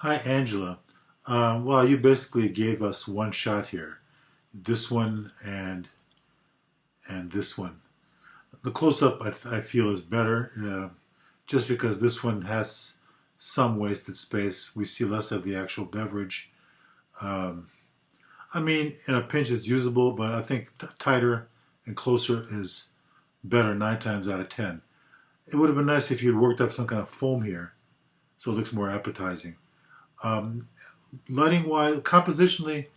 Hi, Angela. Well, you basically gave us one shot here. This one and this one. The close-up I feel is better, just because this one has some wasted space. We see less of the actual beverage. Um, I mean, in a pinch it's usable, but I think tighter and closer is better 9 times out of 10. It would have been nice if you'd worked up some kind of foam here, so it looks more appetizing. Um, Lighting wise, compositionally,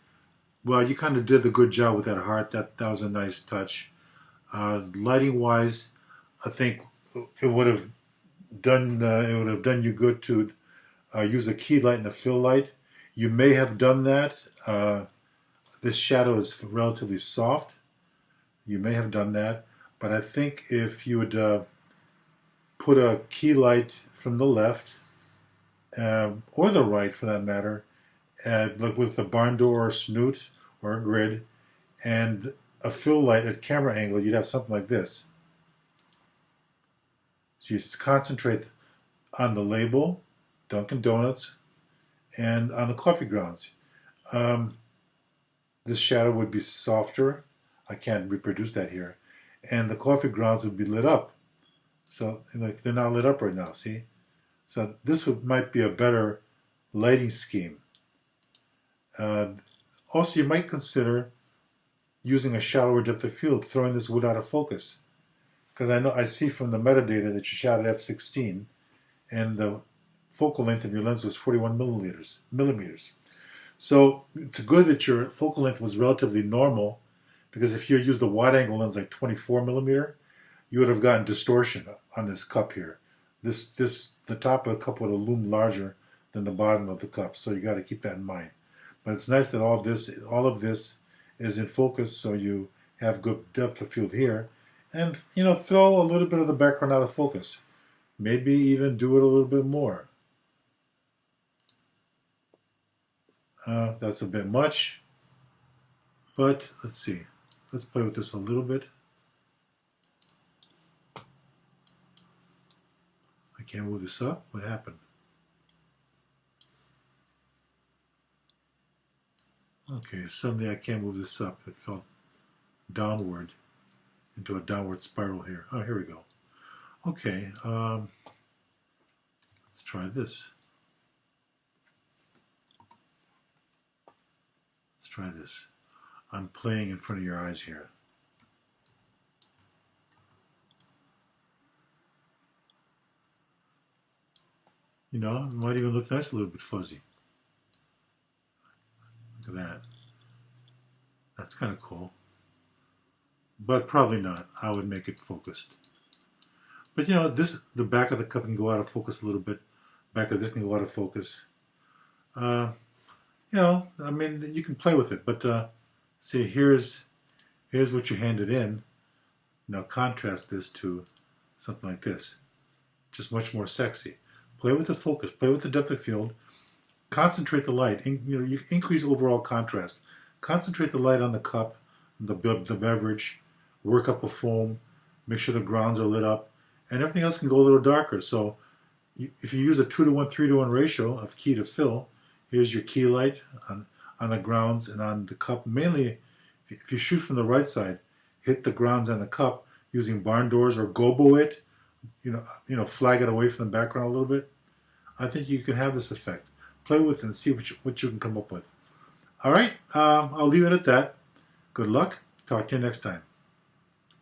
well, you kind of did the good job with that heart. That was a nice touch. Lighting wise, I think it would have done you good to use a key light and a fill light. You may have done that. This shadow is relatively soft. You may have done that, but I think if you would put a key light from the left or the right, for that matter, like with a barn door or snoot or a grid, and a fill light at camera angle, you'd have something like this. So you concentrate on the label, Dunkin' Donuts, and on the coffee grounds. Um, this shadow would be softer. I can't reproduce that here. And the coffee grounds would be lit up. So like they're not lit up right now, see? So might be a better lighting scheme. Also, you might consider using a shallower depth of field, throwing this wood out of focus. Because I see from the metadata that you shot at f16, and the focal length of your lens was 41 millimeters. So it's good that your focal length was relatively normal, because if you used the wide-angle lens like 24 millimeter, you would have gotten distortion on this cup here. The top of the cup would have loomed larger than the bottom of the cup, so you got to keep that in mind. But it's nice that all of this is in focus, so you have good depth of field here, and throw a little bit of the background out of focus. Maybe even do it a little bit more. That's a bit much, but let's see. Let's play with this a little bit. I can't move this up. What happened? Okay, suddenly I can't move this up. It fell downward into a downward spiral here. Oh, here we go. Okay, let's try this. Let's try this. I'm playing in front of your eyes here. It might even look nice, a little bit fuzzy. Look at that. That's kind of cool. But probably not. I would make it focused. But the back of the cup can go out of focus a little bit. Back of this can go out of focus. I mean, you can play with it. But see, here's what you handed in. Now contrast this to something like this. Just much more sexy. Play with the focus. Play with the depth of field. Concentrate the light. You increase overall contrast. Concentrate the light on the cup, the beverage. Work up a foam. Make sure the grounds are lit up, and everything else can go a little darker. So, if you use a 2:1, 3:1 ratio of key to fill, here's your key light on the grounds and on the cup. Mainly, if you shoot from the right side, hit the grounds and the cup using barn doors or gobo it. Flag it away from the background a little bit. I think you can have this effect. Play with it and see what you can come up with. All right, I'll leave it at that. Good luck. Talk to you next time.